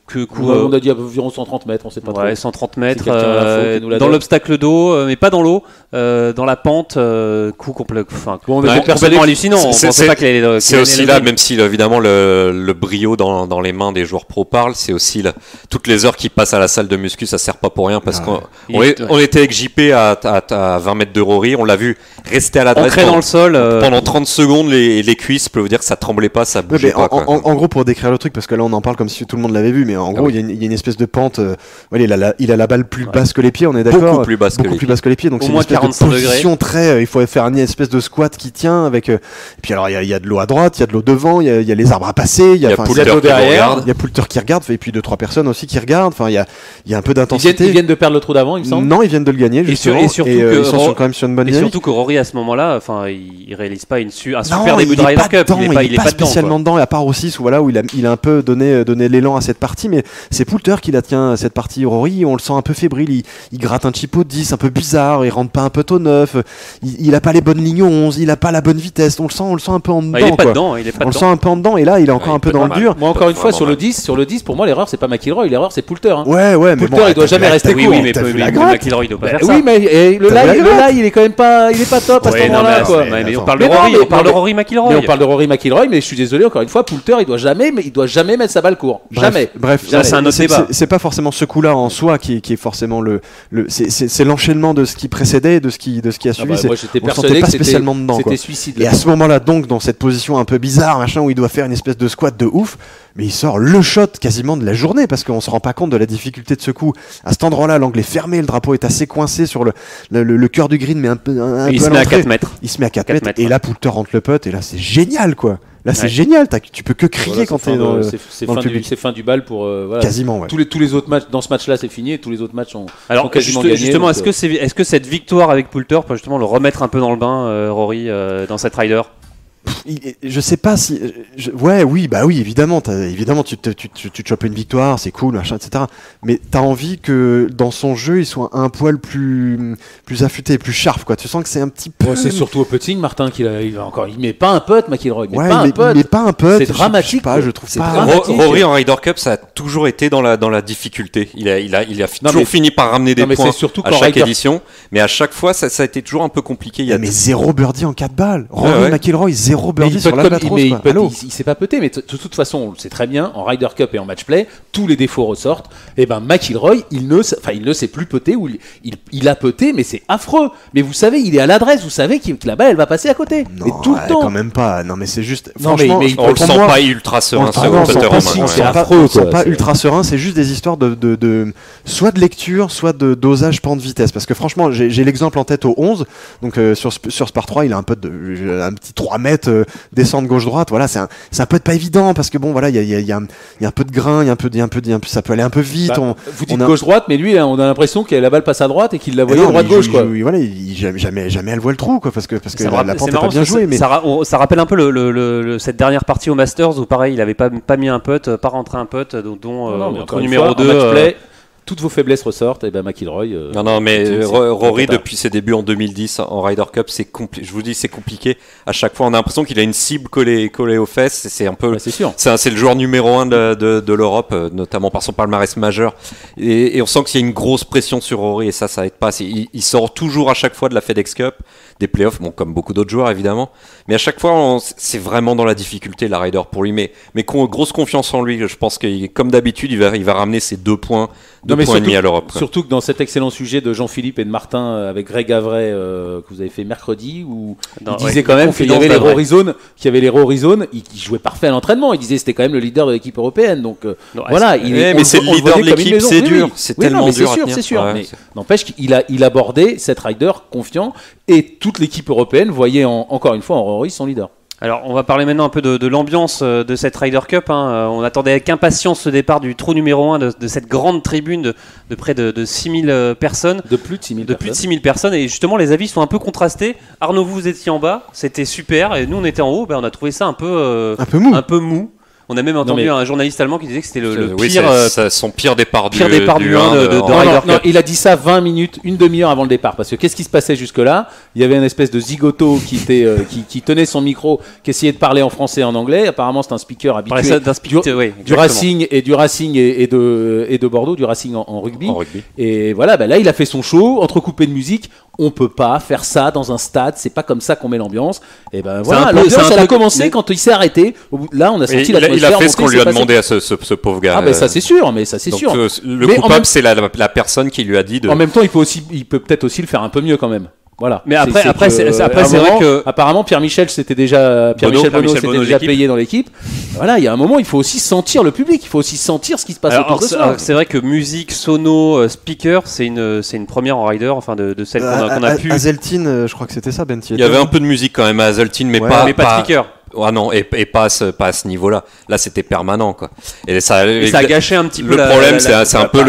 Coup, On a dit environ 130 mètres, on sait pas ouais, trop. 130 mètres, quelqu'un à l'info qui nous la dans donne. l'obstacle d'eau, mais pas dans l'eau, dans la pente, coup complet, enfin, Bon, on Ouais, était complètement persuadés. hallucinant. On pensait pas qu'il allait. C'est aussi là, même si évidemment le brio dans les mains des joueurs pro parle, c'est aussi toutes les heures qui passent à la salle de muscu, ça sert pas pour rien parce qu'on était avec JP à 20 mètres de Rory, on l'a vu rester à la droite Ancré dans le sol. pendant 30 secondes, les cuisses, peut vous dire que ça tremblait pas, ça Ouais, bougeait mais pas. quoi. en gros, pour décrire le truc, parce que là on en parle comme si tout le monde l'avait vu, mais en gros, il y a une espèce de pente. Voilà, il a la balle plus basse que les pieds, on est d'accord. Beaucoup plus basse que les pieds. basse que les pieds. Donc Au c'est une moins espèce 45 de degrés. position très. Il faut faire une espèce de squat qui tient avec. Et puis alors il y a de l'eau à droite, il y a de l'eau devant, il y a les arbres à passer, il y a enfin, Poulter c'est- qui derrière. regarde. il y a Poulter qui regarde, et puis 2-3 personnes aussi qui regardent. Enfin, il y a un peu Ils d'intensité. viennent de perdre le trou d'avant, il me semble. Non, ils viennent de le gagner justement. et surtout que ils sont Ro- quand même sur une bonne Et dynamique. surtout que Rory à ce moment-là, enfin, il réalise pas un super Non, début de il est Ryder pas Cup. dedans, Il est pas dedans, spécialement dedans, et à part au 6 où il a un peu donné l'élan à cette partie, mais c'est Poulter qui la tient cette partie. Rory, on le sent un peu fébrile, il gratte un chip au 10, un peu bizarre, il rentre pas un peu taux 9, il a pas les bonnes lignes 11, il a pas la bonne vitesse, on le sent un peu en dedans. Bah, il est pas quoi. dedans. Il est pas On le dedans. sent un peu en dedans, et là il est encore Ouais, un peu il peut dans le pas dur. Moi, encore une fois, Vraiment sur le 10, pour moi, l'erreur, c'est pas McIlroy, l'erreur, c'est Poulter. Hein. Ouais, mais Poulter, bon, il doit t'as jamais vu rester Oui, court. oui, mais t'as vu la mais gratte. McIlroy doit pas Bah faire ça. oui, mais le T'as vu la lie, gratte il est quand même pas, il est pas top. à ce moment-là, quoi. Mais on parle de Mais non, Rory, mais- on parle de mais- Rory McIlroy. Mais on parle de Rory McIlroy, mais je suis désolé, encore une fois, Poulter, il doit jamais mettre sa balle court. Jamais. Bref, Ça, c'est un autre débat. c'est pas forcément ce coup-là en soi qui est forcément c'est l'enchaînement de ce qui précédait et de ce qui a Ah suivi. bah, C'est- moi, j'étais on sentait persuadé pas que c'était spécialement dedans, quoi. c'était suicide. Et à ce moment-là, donc, dans cette position un peu bizarre, machin, où il doit faire une espèce de squat de ouf, mais il sort le shot quasiment de la journée, parce qu'on se rend pas compte de la difficulté de ce coup. À cet endroit-là, l'angle est fermé, le drapeau est assez coincé sur le cœur du green, mais un peu Il peu se met à l'entrée. 4 mètres. Il se met à 4 4 mètres, mètres, et ouais. là, Poulter rentre le putt, et là, c'est génial, quoi. Là, c'est Ouais. génial, tu peux que crier Voilà, quand c'est t'es fin dans de- le... c'est dans le fin du- public. c'est fin du bal pour voilà. Quasiment, ouais. Tous les autres matchs dans ce match-là, c'est fini et tous les autres matchs sont Alors quasiment gagnés. justement, donc, est-ce que cette victoire avec Poulter peut justement le remettre un peu dans le bain, Rory, dans cette Ryder? Je sais pas si. Ouais, oui, bah oui, évidemment. Évidemment, tu te chopes une victoire, c'est cool, machin, etc. Mais t'as envie que dans son jeu, il soit un poil plus affûté, plus sharp, quoi. Tu sens que c'est un petit peu. ouais, c'est surtout au putting, Martin, il met pas un putt, McIlroy. Il met Ouais, pas un putt. mais pas un putt. C'est dramatique, Je sais pas, quoi. je trouve C'est pas. dramatique. Rory en Ryder Cup, ça a toujours été dans la difficulté. Il a toujours mais- fini par ramener des Non, mais points c'est surtout à qu'en chaque Ryder- édition, mais à chaque fois, ça a été toujours un peu compliqué. Mais zéro birdie en 4 balles. Rory ouais. McIlroy, zéro Mais birdie il sur putt l'Albatros, mais quoi. Allô. il sait pas putter, mais de toute façon, on le sait très bien, en Ryder Cup et en match play, tous les défauts ressortent. Et ben McIlroy, il ne sait plus putter, ou il a putté, mais c'est affreux. Mais vous savez, il est à l'adresse, vous savez que la balle, elle va passer à côté. Non, et tout le temps. quand même pas. Non, mais c'est juste. Non, mais- Franchement, mais il- On le pour sent moi- pas ultra serein, Ah ce non, on putter sent en pas, main, si, on ouais. sent pas, affreux, on sent quoi, pas c'est- ultra serein, c'est juste des histoires de soit de lecture, soit de dosage pan de vitesse. Parce que franchement, j'ai l'exemple en tête au 11, donc sur ce par 3, il a un petit 3 mètres descente gauche-droite. Voilà, c'est un putt pas évident parce que bon, voilà, il y a un peu de grain, ça peut aller un peu vite. Bah, on vous dites a- gauche-droite, mais lui, on a l'impression que la balle passe à droite et qu'il la Mais voyait non, droite-gauche, quoi. voilà, jamais elle voit le trou, quoi, parce que Ça la me rappelle- pente c'est est pas marrant bien parce que jouée. Mais ça rappelle un peu cette dernière partie au Masters où pareil, il avait pas mis un putt, pas rentré un putt, dont Non, mais entre encore une numéro fois, 2. en match play, toutes vos faiblesses ressortent, et ben McIlroy. Non, mais c'est- Rory, c'est- depuis ses débuts en 2010 en Ryder Cup, je vous dis, c'est compliqué. À chaque fois, on a l'impression qu'il a une cible collée aux fesses. C'est un peu. Bah, c'est sûr. C'est le joueur numéro 1 de l'Europe, notamment par son palmarès majeur. Et on sent qu'il y a une grosse pression sur Rory, et ça aide pas. Il sort toujours à chaque fois de la FedEx Cup, des playoffs, bon, comme beaucoup d'autres joueurs évidemment. Mais à chaque fois, c'est vraiment dans la difficulté la Ryder pour lui. Mais grosse confiance en lui. Je pense que comme d'habitude, il va ramener ses 2 points. Non, mais et demi à l'Europe. quoi. Surtout que dans cet excellent sujet de Jean-Philippe et de Martin avec Greg Avray que vous avez fait mercredi, où il disait quand même qu'il y avait les Rory Zones, qui jouait parfait à l'entraînement. Il disait que c'était quand même le leader de l'équipe européenne. Donc voilà, mais c'est le leader de l'équipe, c'est dur. C'est tellement dur à tenir. C'est sûr. Ouais, mais n'empêche qu'il abordait cette Ryder confiant et toute l'équipe européenne voyait encore une fois en Rory son leader. Alors, on va parler maintenant un peu de l'ambiance de cette Ryder Cup. On attendait avec impatience ce départ du trou numéro 1 de cette grande tribune de près de 6000 personnes. De plus de 6000 De plus de 6000 personnes. Et justement, les avis sont un peu contrastés. Arnaud, vous étiez en bas, c'était super. Et nous, on était en haut. On a trouvé ça un peu mou. On a même entendu un journaliste allemand qui disait que c'était le oui, pire. c'est son pire départ du 1 de Ryder Cup. Non, il a dit ça 20 minutes, une demi-heure avant le départ. Parce que qu'est-ce qui se passait jusque-là? Il y avait une espèce de zigoto qui tenait son micro, qui essayait de parler en français et en anglais. Apparemment, c'est un speaker habitué du Racing et de Bordeaux, du Racing en rugby. Et voilà, là, il a fait son show, entrecoupé de musique. On peut pas faire ça dans un stade, c'est pas comme ça qu'on met l'ambiance. Et ben voilà, l'ambiance elle a commencé quand il s'est arrêté. Là, on a senti l'atmosphère. Il a fait ce qu'on lui a demandé à ce pauvre gars. Ah ben ça c'est sûr, Le coupable, c'est la personne qui lui a dit de. En même temps, il peut peut-être aussi le faire un peu mieux quand même. Voilà. Mais après, c'est vrai que apparemment Pierre-Michel Bono s'était déjà payé dans l'équipe. Voilà, il y a un moment, il faut aussi sentir le public, il faut aussi sentir ce qui se passe autour de soi. C'est vrai que musique, sono, speaker, c'est une première en Ryder, enfin de celle qu'on a pu. Hazeltine, je crois que c'était ça, Ben. Il y avait un peu de musique quand même à Hazeltine, mais pas de speaker. Ah non, et pas à ce niveau-là. Là, c'était permanent, quoi. Et ça a gâché un petit peu. Le problème, c'est un peu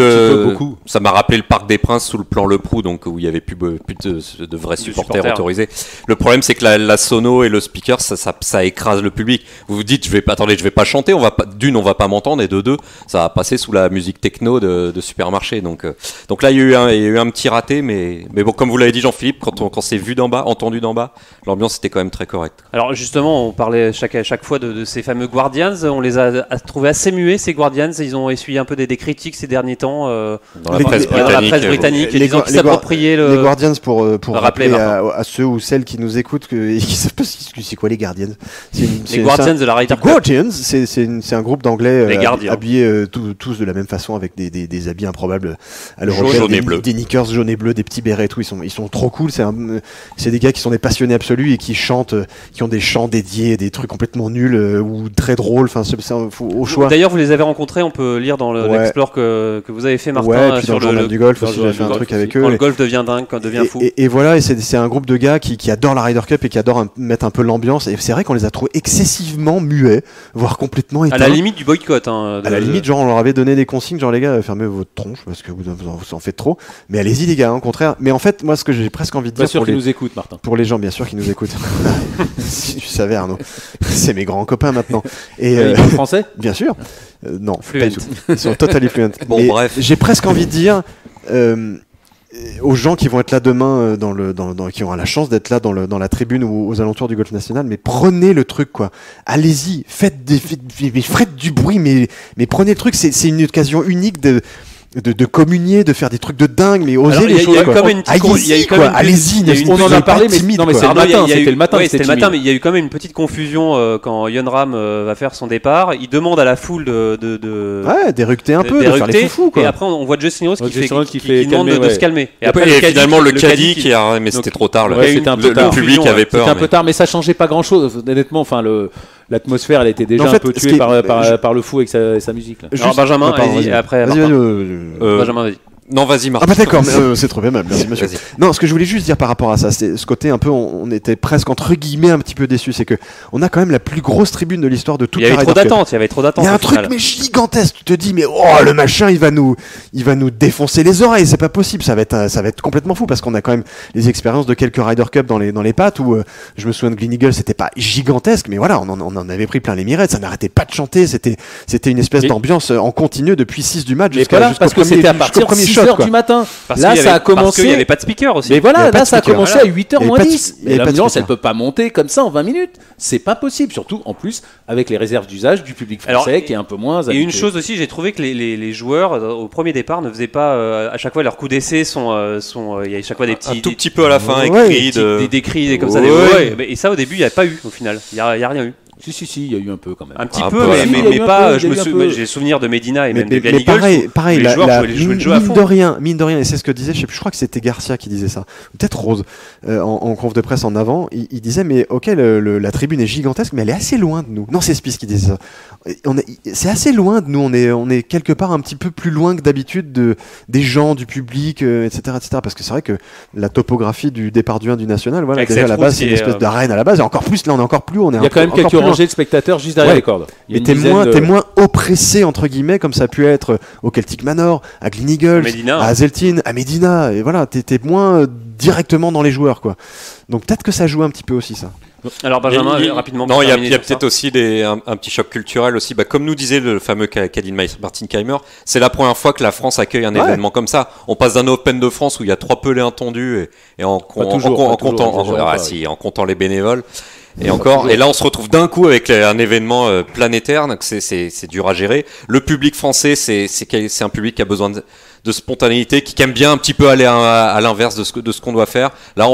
ça m'a rappelé le Parc des Princes sous le plan Le Prou, donc où il y avait plus de vrais supporters autorisés. Le problème, c'est que la sono et le speaker, ça écrase le public. Vous vous dites, je vais pas chanter. On va pas m'entendre, et de deux, ça va passer sous la musique techno de supermarché. Donc là, il y a eu un petit raté, mais bon, comme vous l'avez dit, Jean-Philippe, quand c'est vu d'en bas, entendu d'en bas, l'ambiance était quand même très correcte. Alors justement, on parlait parlait chaque fois de ces fameux Guardians. On les a trouvés assez muets, ces Guardians. Ils ont essuyé un peu des critiques ces derniers temps Dans la presse britannique. disant qu'ils s'appropriaient les Guardians pour rappeler rappeler à ceux ou celles qui nous écoutent et qui savent pas c'est quoi les Guardians. Les Guardians de la Ryder Cup. Guardians, c'est un groupe d'anglais Les Gardiens. habillés tous de la même façon avec des habits improbables à l'européenne, Jaune et bleu. des knickers jaunes et bleus, des petits bérets et tout. Ils sont trop cool. C'est des gars qui sont des passionnés absolus et qui chantent, qui ont des chants dédiés, des trucs complètement nuls ou très drôles. Enfin, au choix. D'ailleurs, vous les avez rencontrés, on peut lire dans Ouais. l'explore que vous avez fait, Martin, Ouais, et puis sur dans le journal du golf dans le aussi, j'ai journal fait un du truc golf avec aussi. eux. Quand le golf devient dingue, quand devient fou. Et voilà, et c'est un groupe de gars qui adorent la Ryder Cup et qui adorent mettre un peu l'ambiance. Et c'est vrai qu'on les a trouvés excessivement muets, voire complètement éteints. À la limite du boycott. À la limite, genre, on leur avait donné des consignes, genre, les gars, fermez votre tronche parce que vous en faites trop. Mais allez-y, les gars, au contraire. Mais en fait, moi, ce que j'ai presque envie de Pas dire sûr qu'ils nous écoutent, Martin. pour les gens, bien sûr, qui nous écoutent. Si tu savais, Arnaud. C'est mes grands copains maintenant. Et, Ils parlent français. bien sûr. Non, Fluent. pas du tout. Ils sont totally fluent. Bon, Mais bref. j'ai presque envie de dire aux gens qui vont être là demain, qui auront la chance d'être là dans la tribune ou aux alentours du Golf National, mais prenez le truc, quoi. Allez-y, faites du bruit, mais prenez le truc. C'est une occasion unique de communier, de faire des trucs de dingue, mais osez Alors, les choses. il y a eu quoi. quand même une petite Allez-y, il y a eu quand quoi. même Allez-y, il y a eu une On en a soyez parlé, pas mais timide, non, mais quoi. c'est le matin, il y a eu- c'était le matin, ouais, c'était c'était le matin, timide. mais il y a eu quand même une petite confusion quand Jon Rahm va faire son départ. Il demande à la foule de Ouais, d'éructer un peu, de faire les d'éructer, foufous, et quoi. après on voit Justin Rose Ouais, qui Justin Rose qui demande calmer, de ouais. se calmer. Et finalement, le caddie qui a. Mais donc, c'était trop tard. ouais, c'était un peu Le tard. public avait C'était peur. un peu tard, mais ça changeait pas grand-chose. Honnêtement, enfin, l'atmosphère, elle était déjà En fait, un peu ce tuée qui est- par le fou avec sa musique. Là. Alors Benjamin, pardon, allez-y, vas-y. après Vas-y, Martin. vas-y. Benjamin, vas-y. Non, vas-y, Ah Martin. bah d'accord, mais, c'est trop aimable, merci monsieur. Vas-y. Non, ce que je voulais juste dire par rapport à ça, c'est ce côté un peu, on était presque entre guillemets un petit peu déçus, c'est que on a quand même la plus grosse tribune de l'histoire de toute Il y la avait trop Ryder Cup. d'attentes, il y avait trop d'attentes. Il y a au un truc final. mais gigantesque, tu te dis mais oh le machin il va nous défoncer les oreilles, c'est pas possible, ça va être complètement fou parce qu'on a quand même les expériences de quelques Ryder Cup dans les pattes où je me souviens de Glen Eagle, c'était pas gigantesque mais voilà, on en avait pris plein les mirettes, ça n'arrêtait pas de chanter, c'était une espèce Mais- d'ambiance en continu depuis 6 du match Mais jusqu'au voilà, parce que premier- c'était à jusqu'au partir de premier 6 shot, heures quoi. du matin. Parce Là, qu'il y ça a avait- parce commencé. qu'il n'y avait pas de speaker aussi. Mais Il y voilà, avait pas là de ça a speaker. commencé Voilà. à 8h Il y moins avait pas de- 10. il y avait Et pas de l'ambiance, speaker. elle peut pas monter comme ça en 20 minutes. C'est pas possible, surtout en plus avec les réserves d'usage du public français Alors, qui est un peu moins Et une habitué. chose aussi, j'ai trouvé que les joueurs au premier départ ne faisaient pas à chaque fois leurs coups d'essai il y a à chaque fois des petits Un tout petit peu à la fin, Ouais, écrit de. des cris et comme ça Ouais. et ça au début il n'y a pas eu au final, il y a rien eu. Si, il y a eu un peu quand même. Un petit Un peu, peu, mais, ouais. mais, Il y a mais eu un pas. peu, Je il y me a eu un souviens, peu. j'ai souvenir de Medina et Mais, même de mais Glen Eagles, pareil, où les la- joueurs la- jouaient le jeu à mine fond. de rien, et c'est ce que disait, je crois que c'était Garcia qui disait ça, peut-être Rose, en conf de presse en avant, il disait mais ok, la tribune est gigantesque, mais elle est assez loin de nous. Non, c'est Spice qui disait ça. C'est assez loin de nous, on est quelque part un petit peu plus loin que d'habitude des gens, du public, etc., etc. Parce que c'est vrai que la topographie du départ du 1 du national, voilà, Avec déjà à cette la route base, c'est qui une est, espèce d'arène à la base, et encore plus, là on est encore plus haut, on est Il y a quand même encore quelques plus loin. rangées de spectateurs juste derrière Ouais. les cordes. Il y a Mais une dizaine de- t'es moins oppressé entre guillemets comme ça a pu être au Celtic Manor, à Glen Eagles, Medina. à Hazeltine, à Medina, et voilà, t'es moins directement dans les joueurs quoi. Donc peut-être que ça joue un petit peu aussi ça. Alors Benjamin, Il y a- rapidement. Non, pour il y a terminer sur peut-être ça. aussi un petit choc culturel aussi. Bah, comme nous disait le fameux Caddy Martin Keimer, c'est la première fois que la France accueille un Ouais. événement comme ça. On passe d'un Open de France où il y a 3 pelés entendus et en toujours, exagérons pas, en comptant les bénévoles. Et encore, et là on se retrouve d'un coup avec un événement planétaire, donc c'est dur à gérer. Le public français, c'est un public qui a besoin de spontanéité, qui aime bien un petit peu aller à l'inverse de ce qu'on doit faire. Là,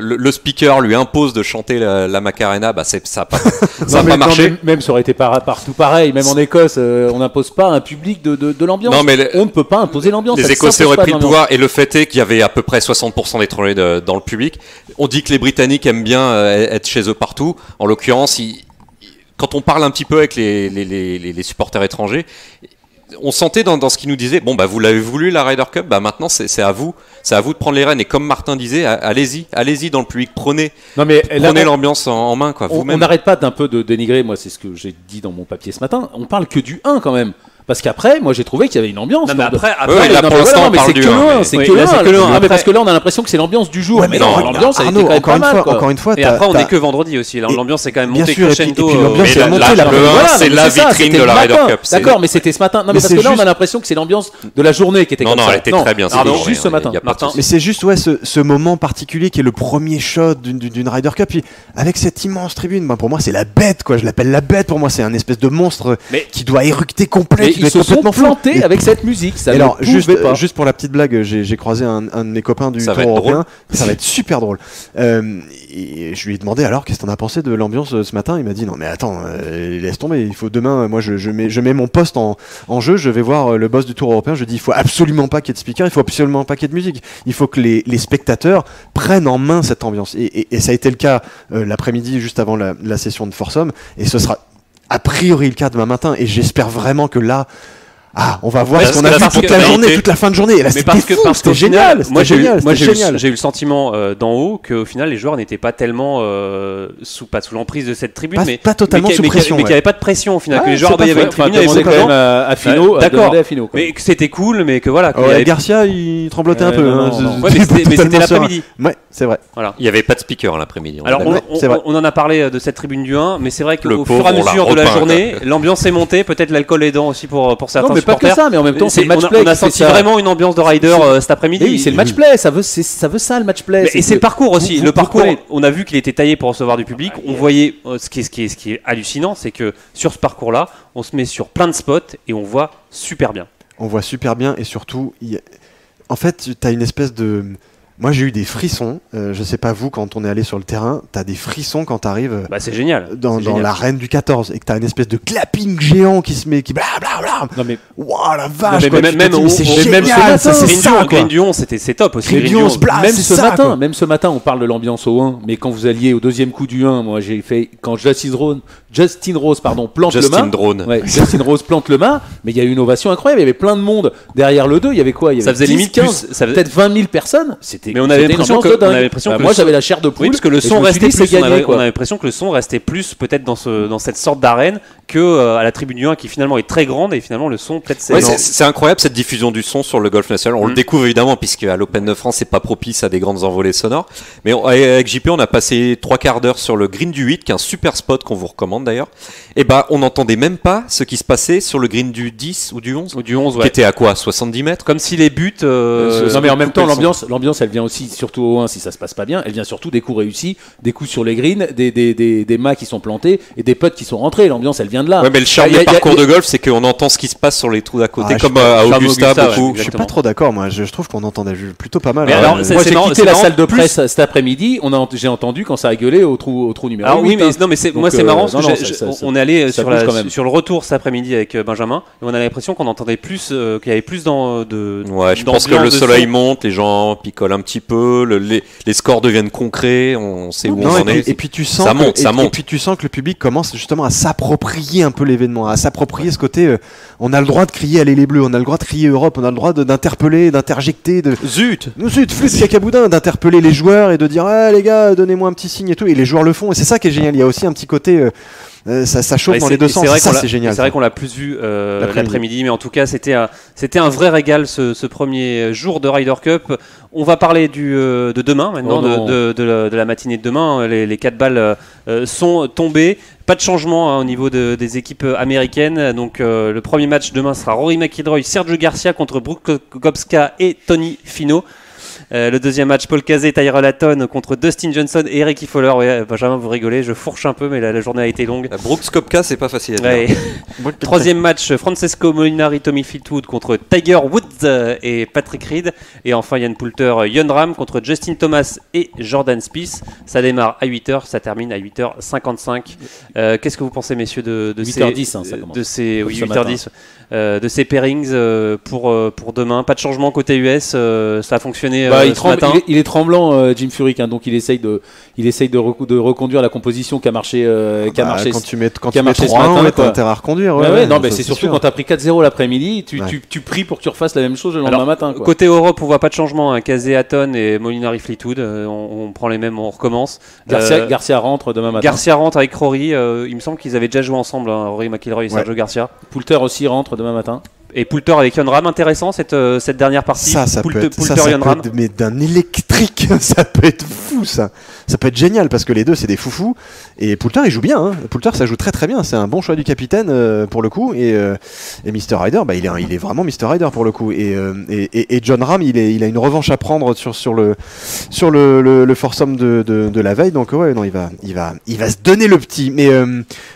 le speaker lui impose de chanter la Macarena, bah ça a pas, ça a pas marché. Même ça aurait été partout pareil. Même en Écosse, on n'impose pas un public de l'ambiance. Non, mais on ne peut pas imposer l'ambiance. Les ça ne Écossais s'impose auraient pas pris le l'ambiance. pouvoir et le fait est qu'il y avait à peu près 60% d'étrangers dans le public. On dit que les Britanniques aiment bien être chez eux partout. En l'occurrence, quand on parle un petit peu avec les supporters étrangers, on sentait dans ce qu'ils nous disaient, bon bah vous l'avez voulu la Ryder Cup, bah maintenant c'est à vous de prendre les rênes. Et comme Martin disait, allez-y dans le public, prenez Non, mais là, l'ambiance en main quoi. on Vous-même. n'arrête pas d'un peu de dénigrer. Moi, c'est ce que j'ai dit dans mon papier ce matin. On parle que du 1 quand même. Parce qu'après, moi j'ai trouvé qu'il y avait une ambiance. Non, mais après, Ouais, là, pour l'instant, on mais parle c'est du que le 1, un, c'est mais- que oui, le là, c'est 1. que le un. Ah, mais Après- parce que là, on a l'impression que c'est l'ambiance du jour. Ouais, mais mais non, regarde, l'ambiance, elle était quand même pas mal. quoi. Encore une fois, Et après, on est que vendredi aussi. Là, l'ambiance est quand même Bien montée sûr, et puis crescendo. l'ambiance, Mais c'est la- monté, la- la- le 1, Voilà, c'est mais la ça, vitrine c'était de le la Ryder matin. Cup. D'accord, mais c'était ce matin. Non, mais Mais parce c'est que là, on a juste- l'impression que c'est l'ambiance de la journée qui était Non, comme non, ça. elle était très bien. Pardon, cette journée, juste ce hein, matin. y a pas de Martin. souci. Mais c'est juste ce moment particulier qui est le premier shot d'une Ryder Cup, puis avec cette immense tribune. Pour moi, c'est la bête, quoi. Je l'appelle la bête. Pour moi, c'est un espèce de monstre Mais- qui doit éructer complet, Mais qui doit ils se être sont complètement fou. plantés Mais- avec cette musique. Ça Et ne alors, pouvait pas. juste pour la petite blague, j'ai croisé un de mes copains du Ça va Tour être européen. Ça va être super drôle. Et je lui ai demandé alors qu'est-ce que t'en as pensé de l'ambiance ce matin. Il m'a dit non mais attends, laisse tomber. Il faut demain, moi je mets mon poste en jeu. Je vais voir le boss du Tour européen. Je dis il faut absolument pas qu'il y ait de speaker, il faut absolument pas qu'il y ait de musique. Il faut que les spectateurs prennent en main cette ambiance. Et ça a été le cas l'après-midi juste avant la session de Foursome. Et ce sera a priori le cas demain matin. Et j'espère vraiment que là. Ah, on va voir Parce ce qu'on que a là, vu parce toute que- la journée, vérité. toute la fin de journée. Et là, Mais c'était parce que fou, parce c'était qu'au final, génial. moi C'était génial. j'ai C'était génial. eu le sentiment d'en haut qu'au final les joueurs n'étaient pas tellement pas sous l'emprise de cette tribune, Pas totalement sous pression. mais qu'il n'y avait pas de pression au final, Ah, que les joueurs c'est il y pas avait une faux. tribune, il y avait Demander beaucoup de quand même gens. à Fino. D'accord. Demander à Fino, quoi. Mais que c'était cool, mais que voilà. qu'il y Ouais, avait- Garcia, il tremblotait un peu. non, hein. non. Ouais, mais c'était Totalement l'après-midi. serein. Ouais, c'est vrai. Il n'y avait pas de speaker l'après-midi. on est Alors d'accord. c'est vrai. on en a parlé de cette tribune du 1, mais c'est vrai Le qu'au fur et à pauvre, on l'a mesure de la repeint, journée, quoi. l'ambiance est montée, peut-être l'alcool aidant aussi pour certains Non, mais pas que supporters. ça, mais en même temps, c'est le match on play. a qui fait senti ça. vraiment une ambiance de rider cet après-midi. Oui, c'est le match play. Ça veut ça le match play. Et c'est le parcours aussi. vous Le parcours, prenez- on a vu qu'il était taillé pour recevoir du public. On voyait ce qui est hallucinant, c'est que sur ce parcours-là, on se met sur plein de spots et on voit super bien. On voit super bien et surtout, en fait, tu as une espèce de. Moi, j'ai eu des frissons. Je sais pas vous, quand on est allé sur le terrain, tu as des frissons quand tu arrives Bah, c'est génial. dans C'est génial. l'arène du 14 et que tu as une espèce de clapping géant qui se met, qui blablabla. Non, mais Waouh, la vache! mais quoi, même- tu te même dis, au- mais c'est au- génial, même ce matin, ça, c'est Green ça, Dion, quoi. Green Dion, c'est top aussi. Green Green Dion, Dion. Splash, même c'est ce ça, matin, quoi. même ce matin, on parle de l'ambiance au 1, mais quand vous alliez au deuxième coup du 1, moi j'ai fait quand Justin Rose plante le Justin main. Drone. Ouais, Justin Rose plante le main, mais il y a eu une ovation incroyable. Il y avait plein de monde derrière le 2. Il y avait quoi? Il y Ça avait faisait 10, limite 15, plus- ça faisait- peut-être 20 000 personnes. C'était. Mais on avait c'était une l'impression ambiance que- de dingue. on avait l'impression que moi le j'avais son- la chair de poule. Oui, parce que le et je son me suis restait dit, c'est plus. On gagné, avait quoi. l'impression que le son restait plus peut-être dans cette sorte d'arène que à la tribune du 1 qui finalement est très grande et finalement le son peut-être c'est. Ouais, c'est incroyable cette diffusion du son sur le golf national. On le découvre évidemment puisque à l'Open de France c'est pas propice à des grandes envolées sonores. Mais avec JP on a passé 3 quarts d'heure sur le green du 8 qui est un super spot qu'on vous recommande d'ailleurs. Et bah on n'entendait même pas ce qui se passait sur le green du 10 ou du 11 Ou du 11, qui ouais. était à quoi 70 mètres. Comme si les buts. Non mais en même temps coupaient le l'ambiance elle vient aussi surtout au 1 si ça se passe pas bien, elle vient surtout des coups réussis, des coups sur les greens, des mâts qui sont plantés et des putts qui sont rentrés. L'ambiance elle vient de là. Ouais, mais le charme Il y a- des il y a- parcours de golf c'est qu'on entend ce qui se passe sur les trous d'à côté Ah, comme je- à comme Augusta Augusta, beaucoup. ouais, Je suis exactement. pas trop d'accord, moi. Je trouve qu'on entendait plutôt pas mal. Mais hein. alors, Moi c'est j'ai marrant- quitté c'est la marrant, salle de plus- presse cet après-midi, j'ai entendu quand ça a gueulé au trou numéro Alors 8. oui, mais hein. non, mais c'est- Donc, moi c'est marrant parce non, que non, on est allé ça bouge quand même. sur le retour cet après-midi avec Benjamin et on a l'impression qu'on entendait plus, qu'il y avait plus de. Ouais, je pense que d'ambiance, le de soleil son. monte, les gens picolent un petit peu, les scores deviennent concrets, on sait où Non, on et en est. puis tu sens Ça que, monte, ça et monte. puis tu sens que le public commence justement à s'approprier un peu l'événement, à s'approprier ce côté. On a le droit de crier allez les bleus, on a le droit de crier Europe, on a le droit d'interpeller, d'interjecter, de Zut. zut, flûte cacaboudin, d'interpeller les joueurs et de dire ah les gars donnez-moi un petit signe et tout. Et les joueurs le font et c'est ça qui est génial. Il y a aussi un petit côté ça chauffe Ouais, dans c'est- les deux et sens. c'est vrai Ça qu'on l'a- c'est génial. C'est vrai qu'on l'a plus vu L'après-midi. l'après-midi, mais en tout cas c'était un vrai régal ce premier jour de Ryder Cup. On va parler de demain maintenant, Oh non. de la matinée de demain. Les 4 balles sont tombées. Pas de changement au niveau des équipes américaines. Donc le premier match demain sera Rory McIlroy, Sergio Garcia contre Brooks Koepka et Tony Finau. Le deuxième match, Paul Casey, Tyrrell Hatton contre Dustin Johnson et Ricky Fowler. Ouais, Benjamin, vous rigolez, je fourche un peu, mais la journée a été longue. La Brooks Koepka, c'est pas facile à dire. Ouais. Troisième match, Francesco Molinari, Tommy Fleetwood contre Tiger Woods et Patrick Reed. Et enfin, Ian Poulter, Jon Rahm contre Justin Thomas et Jordan Spieth. Ça démarre à 8h, ça termine à 8h55. Qu'est-ce que vous pensez, messieurs, de 8h10, hein, ça commence. de ces, oui, Ce 8h10, de ces pairings pour demain? Pas de changement côté US, ça a fonctionné ce matin. il est tremblant, Jim Furyk, hein, donc il essaye de reconduire la composition qui a marché, Quand tu mets qui a marché ce 3-1, matin, ouais, quoi. t'as intérêt à reconduire. Ouais, ouais, non, ça, mais c'est surtout quand t'as pris 4-0 l'après-midi, tu pries pour que tu refasses la même chose le lendemain Alors, matin. Quoi. Côté Europe, on voit pas de changement. Hein. Casey Hatton et Molinari Fleetwood, on prend les mêmes, on recommence. Garcia rentre demain matin. Garcia rentre avec Rory. Il me semble qu'ils avaient déjà joué ensemble, hein, Rory McIlroy et Sergio Garcia. Poulter aussi rentre demain matin. Et Poulter avec Jon Rahm, intéressant cette dernière partie. Ça peut être, mais d'un électrique, ça peut être fou ça. Ça peut être génial parce que les deux c'est des foufous et Poulter il joue bien. Hein. Poulter ça joue très très bien. C'est un bon choix du capitaine pour le coup et Mr Ryder, bah il est vraiment Mr Ryder pour le coup et Jon Rahm il a une revanche à prendre sur le foursome de la veille donc ouais non il va se donner le petit mais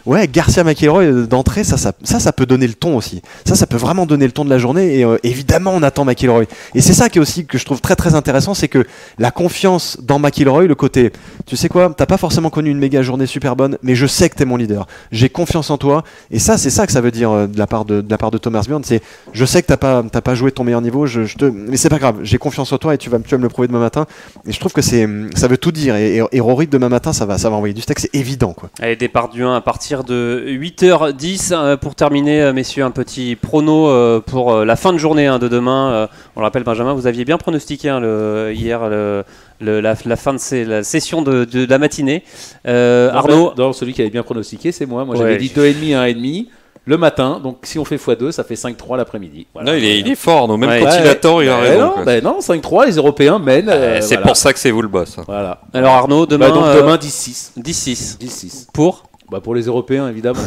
ouais Garcia McIlroy d'entrée ça peut donner le ton aussi. Ça peut vraiment donner le ton de la journée et évidemment on attend McIlroy et c'est ça qui est aussi que je trouve très très intéressant, c'est que la confiance dans McIlroy, le côté tu sais quoi, t'as pas forcément connu une méga journée super bonne mais je sais que t'es mon leader, j'ai confiance en toi et ça c'est ça que ça veut dire de la part de Thomas Bjorn, c'est je sais que t'as pas joué ton meilleur niveau, mais c'est pas grave, j'ai confiance en toi et tu vas me le prouver demain matin et je trouve que ça veut tout dire et Rory demain matin ça va envoyer du steak, c'est évident quoi. Allez, départ du 1 à partir de 8h10 pour terminer messieurs un petit prono pour la fin de journée de demain. On le rappelle Benjamin, vous aviez bien pronostiqué hier la fin de la session de la matinée. Arnaud, celui qui avait bien pronostiqué, c'est moi. J'avais dit 2,5 à 1,5 le matin. Donc si on fait x2, ça fait 5-3 l'après-midi. Voilà. Non, il est fort, non, même quand il attend, il a raison. Non, 5-3, les Européens mènent. C'est pour ça que c'est vous le boss. Voilà. Alors Arnaud, demain, demain 10-6. 10-6. Pour les Européens évidemment.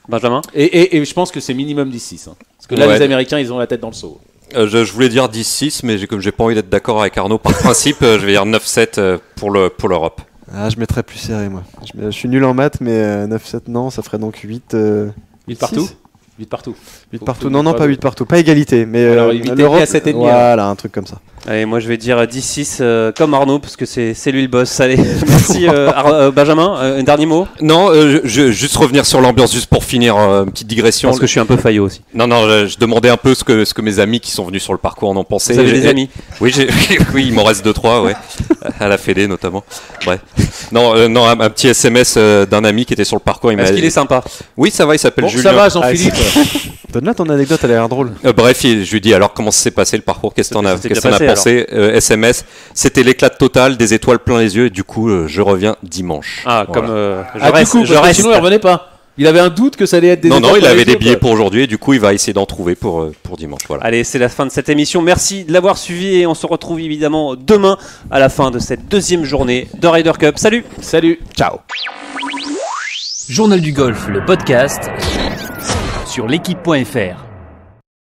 Benjamin. Et je pense que c'est minimum 10-6. Hein. Parce que là, les Américains, ils ont la tête dans le seau. Je voulais dire 10-6, mais comme j'ai pas envie d'être d'accord avec Arnaud, par principe, je vais dire 9-7 pour l'Europe. Ah, je mettrais plus serré, moi. Je suis nul en maths, mais 9-7, non, ça ferait donc 8... 8 partout 8 partout. 8 partout, non, pas 8 partout. Pas égalité, mais alors, l'Europe, à 7,5. Voilà, un truc comme ça. Allez, moi je vais dire 10-6 comme Arnaud, parce que c'est lui le boss. Allez, merci Benjamin, un dernier mot. Non, juste revenir sur l'ambiance, juste pour finir, une petite digression. Parce que je suis un peu faillot aussi. Non, je demandais un peu ce que mes amis qui sont venus sur le parcours en ont pensé. Vous avez des amis? Oui, oui, il m'en reste 2-3, ouais. À la Fédé notamment. Bref. Non, un petit SMS d'un ami qui était sur le parcours. Est-ce qu'il est sympa? Oui, ça va, il s'appelle Julien. Ça va, Jean-Philippe. Donne-là ton anecdote, elle a l'air drôle. Bref, je lui dis alors comment ça s'est passé le parcours, qu'est-ce que t'en as pensé. SMS, c'était l'éclat total, des étoiles plein les yeux et du coup je reviens dimanche. Ah, voilà. Comme je reste. Sinon il revenait pas. Il avait un doute que ça allait être des étoiles. Non, il avait des billets pour aujourd'hui et du coup il va essayer d'en trouver pour dimanche. Voilà. Allez, c'est la fin de cette émission. Merci de l'avoir suivi et on se retrouve évidemment demain à la fin de cette deuxième journée de Ryder Cup. Salut. Ciao. Journal du golf, le podcast sur l'équipe.fr.